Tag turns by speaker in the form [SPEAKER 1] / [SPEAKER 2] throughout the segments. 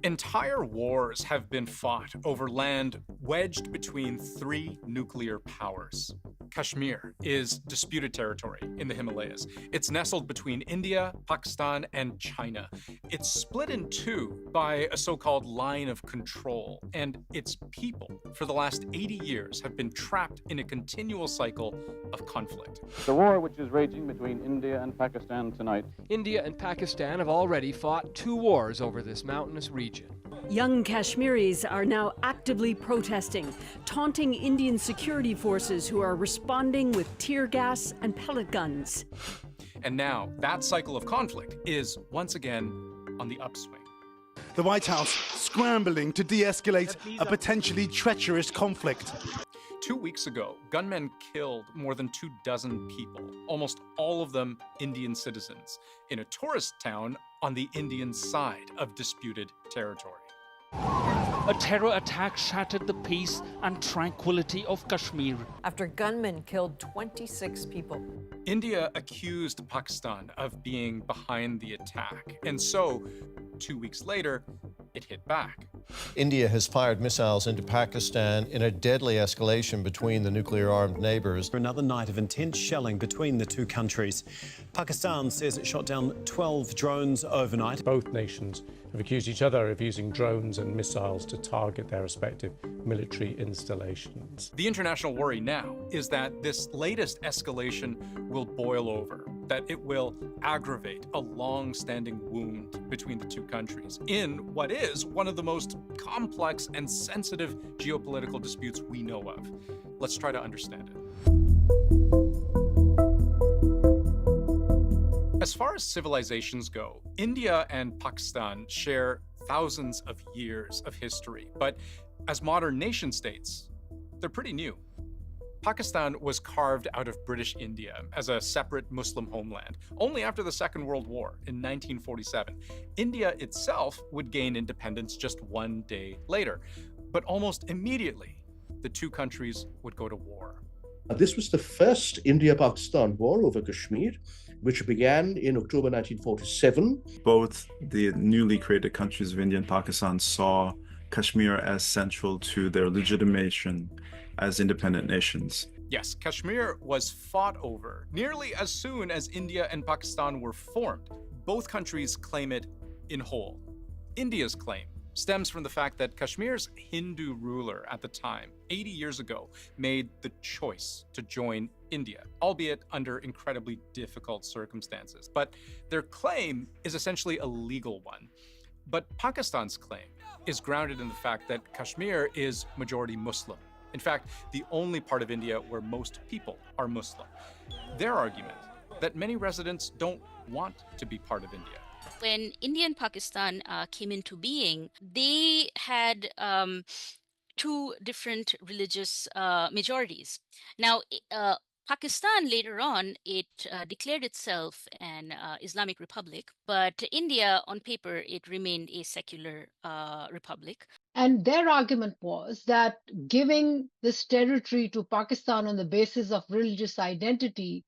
[SPEAKER 1] Entire wars have been fought over land wedged between three nuclear powers. Kashmir is disputed territory in the Himalayas. It's nestled between India, Pakistan, and China. It's split in two by a so-called line of control, and its people, for the last 80 years, have been trapped in a continual cycle of conflict.
[SPEAKER 2] The war which is raging between India and Pakistan tonight.
[SPEAKER 3] India and Pakistan have already fought 2 wars over this mountainous region.
[SPEAKER 4] Young Kashmiris are now actively protesting, taunting Indian security forces who are responding with tear gas and pellet guns.
[SPEAKER 1] And now that cycle of conflict is once again on the upswing.
[SPEAKER 5] The White House scrambling to de-escalate a potentially treacherous conflict.
[SPEAKER 1] 2 weeks ago, gunmen killed more than 24 people, almost all of them Indian citizens, in a tourist town on the Indian side of disputed territory.
[SPEAKER 6] A terror attack shattered the peace and tranquility of Kashmir.
[SPEAKER 7] After gunmen killed 26 people.
[SPEAKER 1] India accused Pakistan of being behind the attack, and so 2 weeks later, it hit back.
[SPEAKER 8] India has fired missiles into Pakistan in a deadly escalation between the nuclear-armed neighbors.
[SPEAKER 9] Another night of intense shelling between the two countries. Pakistan says it shot down 12 drones overnight.
[SPEAKER 10] Both nations have accused each other of using drones and missiles to target their respective military installations.
[SPEAKER 1] The international worry now is that this latest escalation will boil over, that it will aggravate a long-standing wound between the two countries in what is one of the most complex and sensitive geopolitical disputes we know of. Let's try to understand it. As far as civilizations go, India and Pakistan share thousands of years of history, but as modern nation states, they're pretty new. Pakistan was carved out of British India as a separate Muslim homeland only after the Second World War in 1947. India itself would gain independence just 1 day later, but almost immediately, the two countries would go to war.
[SPEAKER 11] This was the first India-Pakistan war over Kashmir, which began in October 1947.
[SPEAKER 12] Both the newly created countries of India and Pakistan saw Kashmir as central to their legitimation as independent nations.
[SPEAKER 1] Yes, Kashmir was fought over nearly as soon as India and Pakistan were formed. Both countries claim it in whole. India's claim stems from the fact that Kashmir's Hindu ruler at the time, 80 years ago, made the choice to join India, albeit under incredibly difficult circumstances. But their claim is essentially a legal one. But Pakistan's claim is grounded in the fact that Kashmir is majority Muslim. In fact, the only part of India where most people are Muslim. Their argument that many residents don't want to be part of India.
[SPEAKER 13] When India and Pakistan came into being, they had 2 different religious majorities. Now, Pakistan later on, it declared itself an Islamic republic, but India, on paper, it remained a secular republic.
[SPEAKER 14] And their argument was that giving this territory to Pakistan on the basis of religious identity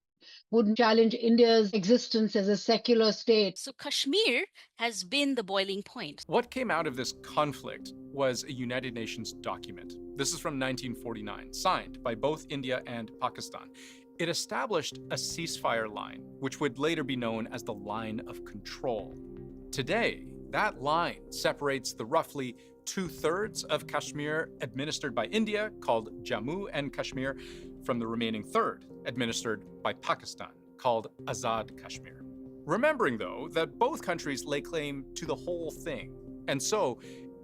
[SPEAKER 14] would challenge India's existence as a secular state.
[SPEAKER 13] So Kashmir has been the boiling point.
[SPEAKER 1] What came out of this conflict was a United Nations document. This is from 1949, signed by both India and Pakistan. It established a ceasefire line, which would later be known as the line of control. Today, that line separates the roughly 2/3 of Kashmir administered by India, called Jammu and Kashmir, from the remaining third, administered by Pakistan, called Azad Kashmir. Remembering, though, that both countries lay claim to the whole thing. And so,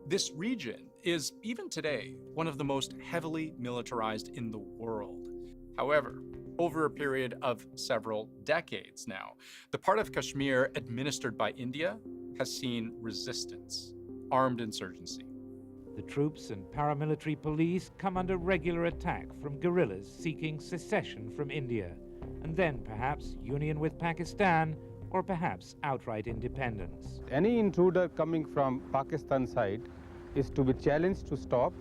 [SPEAKER 1] this region is, even today, one of the most heavily militarized in the world. However, over a period of several decades now, the part of Kashmir administered by India has seen resistance, armed insurgency.
[SPEAKER 15] The troops and paramilitary police come under regular attack from guerrillas seeking secession from India, and then perhaps union with Pakistan, or perhaps outright independence.
[SPEAKER 2] Any intruder coming from Pakistan side is to be challenged to stop.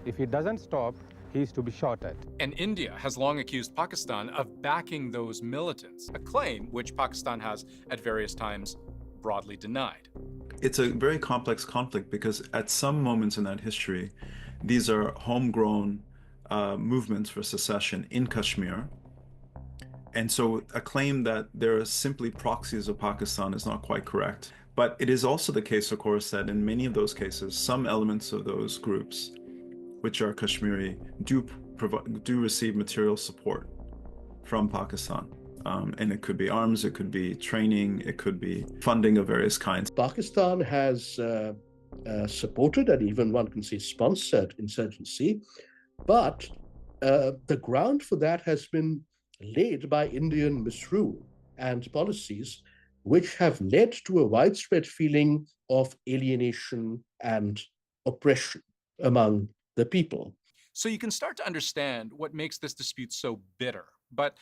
[SPEAKER 2] If he doesn't stop, he is to be shot at.
[SPEAKER 1] And India has long accused Pakistan of backing those militants, a claim which Pakistan has at various times broadly denied.
[SPEAKER 12] It's a very complex conflict because at some moments in that history, these are homegrown movements for secession in Kashmir. And so a claim that they're simply proxies of Pakistan is not quite correct. But it is also the case, of course, that in many of those cases, some elements of those groups, which are Kashmiri, do receive material support from Pakistan. And it could be arms, it could be training, it could be funding of various kinds.
[SPEAKER 11] Pakistan has supported and even one can say sponsored insurgency, but the ground for that has been laid by Indian misrule and policies which have led to a widespread feeling of alienation and oppression among the people.
[SPEAKER 1] So you can start to understand what makes this dispute so bitter. But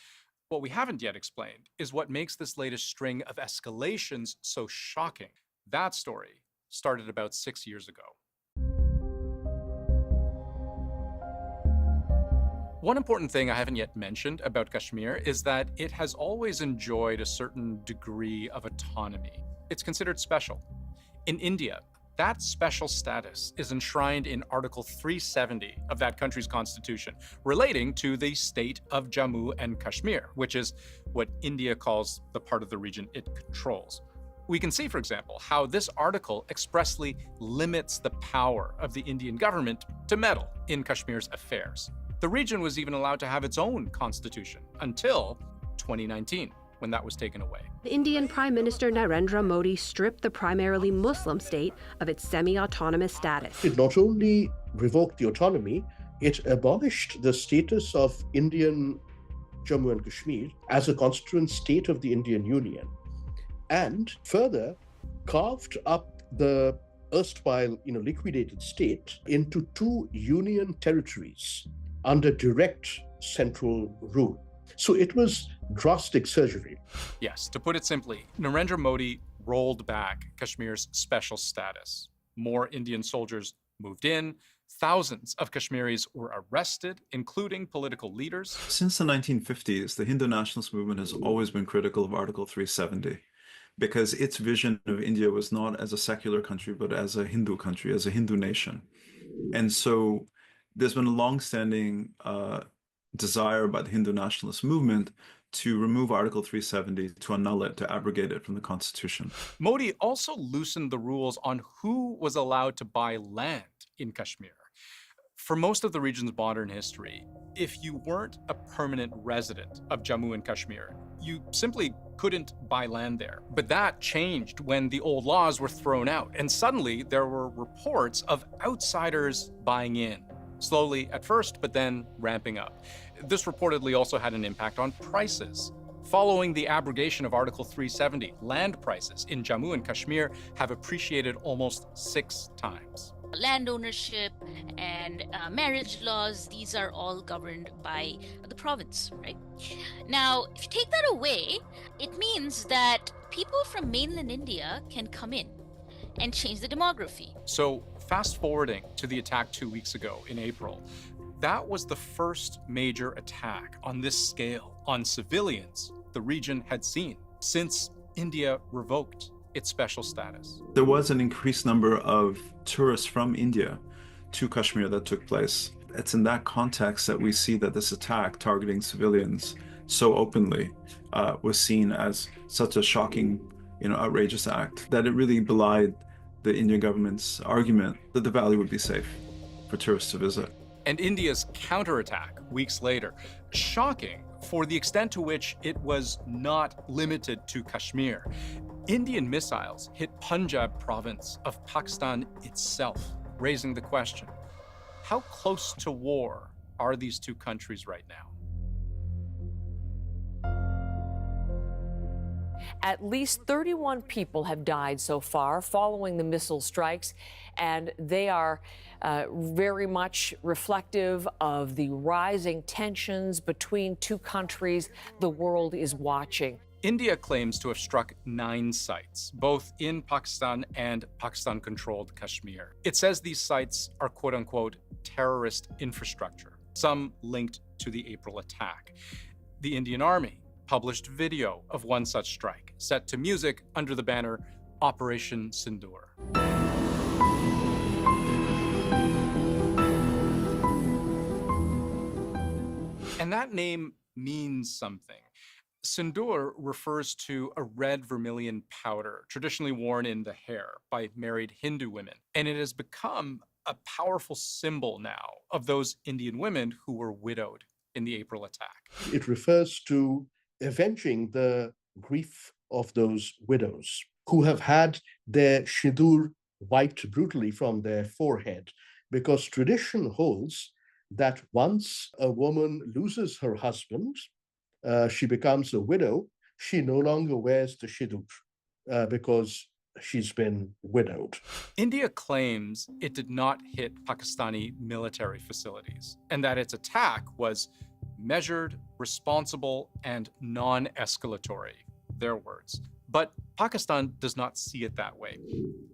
[SPEAKER 1] what we haven't yet explained is what makes this latest string of escalations so shocking. That story started about 6 years ago. One important thing I haven't yet mentioned about Kashmir is that it has always enjoyed a certain degree of autonomy. It's considered special. In India, that special status is enshrined in Article 370 of that country's constitution, relating to the state of Jammu and Kashmir, which is what India calls the part of the region it controls. We can see, for example, how this article expressly limits the power of the Indian government to meddle in Kashmir's affairs. The region was even allowed to have its own constitution until 2019, when that was taken away.
[SPEAKER 16] Indian Prime Minister Narendra Modi stripped the primarily Muslim state of its semi-autonomous status.
[SPEAKER 11] It not only revoked the autonomy, it abolished the status of Indian Jammu and Kashmir as a constituent state of the Indian Union, and further carved up the erstwhile liquidated state into two union territories under direct central rule. So it was drastic surgery.
[SPEAKER 1] Yes, to put it simply, Narendra Modi rolled back Kashmir's special status. More Indian soldiers moved in. Thousands of Kashmiris were arrested, including political leaders.
[SPEAKER 12] Since the 1950s, the Hindu nationalist movement has always been critical of Article 370 because its vision of India was not as a secular country, but as a Hindu country, as a Hindu nation. And so there's been a long-standing desire by the Hindu nationalist movement to remove Article 370, to annul it, to abrogate it from the Constitution.
[SPEAKER 1] Modi also loosened the rules on who was allowed to buy land in Kashmir. For most of the region's modern history, if you weren't a permanent resident of Jammu and Kashmir, you simply couldn't buy land there. But that changed when the old laws were thrown out, and suddenly there were reports of outsiders buying in. Slowly at first, but then ramping up. This reportedly also had an impact on prices. Following the abrogation of Article 370, land prices in Jammu and Kashmir have appreciated almost 6 times.
[SPEAKER 13] Land ownership and marriage laws, these are all governed by the province, right? Now, if you take that away, it means that people from mainland India can come in and change the demography.
[SPEAKER 1] So fast forwarding to the attack 2 weeks ago in April, that was the first major attack on this scale on civilians the region had seen since India revoked its special status.
[SPEAKER 12] There was an increased number of tourists from India to Kashmir that took place. It's in that context that we see that this attack targeting civilians so openly was seen as such a shocking, outrageous act, that it really belied the Indian government's argument that the valley would be safe for tourists to visit.
[SPEAKER 1] And India's counterattack weeks later, shocking for the extent to which it was not limited to Kashmir. Indian missiles hit Punjab province of Pakistan itself, raising the question, how close to war are these two countries right now?
[SPEAKER 7] At least 31 people have died so far following the missile strikes, and they are very much reflective of the rising tensions between two countries the world is watching.
[SPEAKER 1] India claims to have struck 9 sites, both in Pakistan and Pakistan-controlled Kashmir. It says these sites are quote-unquote terrorist infrastructure, some linked to the April attack. The Indian Army published video of one such strike, set to music under the banner, Operation Sindoor. And that name means something. Sindoor refers to a red vermilion powder traditionally worn in the hair by married Hindu women. And it has become a powerful symbol now of those Indian women who were widowed in the April attack.
[SPEAKER 11] It refers to avenging the grief of those widows who have had their sindoor wiped brutally from their forehead, because tradition holds that once a woman loses her husband, she becomes a widow, she no longer wears the sindoor because she's been widowed.
[SPEAKER 1] India claims it did not hit Pakistani military facilities and that its attack was measured, responsible, and non-escalatory, their words. But Pakistan does not see it that way.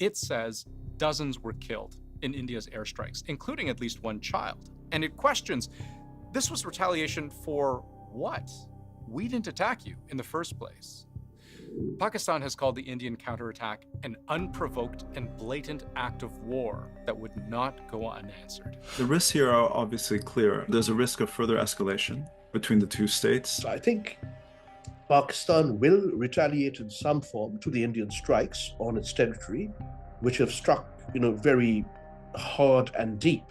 [SPEAKER 1] It says dozens were killed in India's airstrikes, including at least one child. And it questions, this was retaliation for what? We didn't attack you in the first place. Pakistan has called the Indian counterattack an unprovoked and blatant act of war that would not go unanswered.
[SPEAKER 12] The risks here are obviously clear. There's a risk of further escalation between the two states.
[SPEAKER 11] I think Pakistan will retaliate in some form to the Indian strikes on its territory, which have struck, very hard and deep.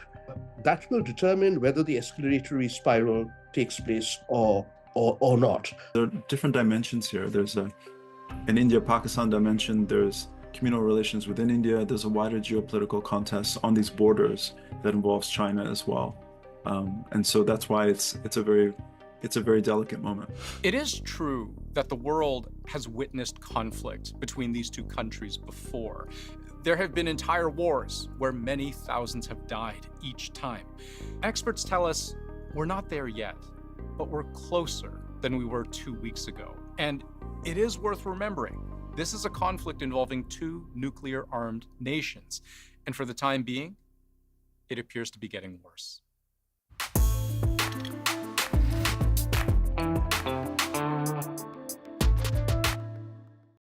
[SPEAKER 11] That will determine whether the escalatory spiral takes place or not.
[SPEAKER 12] There are different dimensions here. There's an India-Pakistan dimension, there's communal relations within India, there's a wider geopolitical contest on these borders that involves China as well. And so that's why it's a very delicate moment.
[SPEAKER 1] It is true that the world has witnessed conflict between these two countries before. There have been entire wars where many thousands have died each time. Experts tell us we're not there yet, but we're closer than we were 2 weeks ago. And it is worth remembering, this is a conflict involving two nuclear-armed nations. And for the time being, it appears to be getting worse.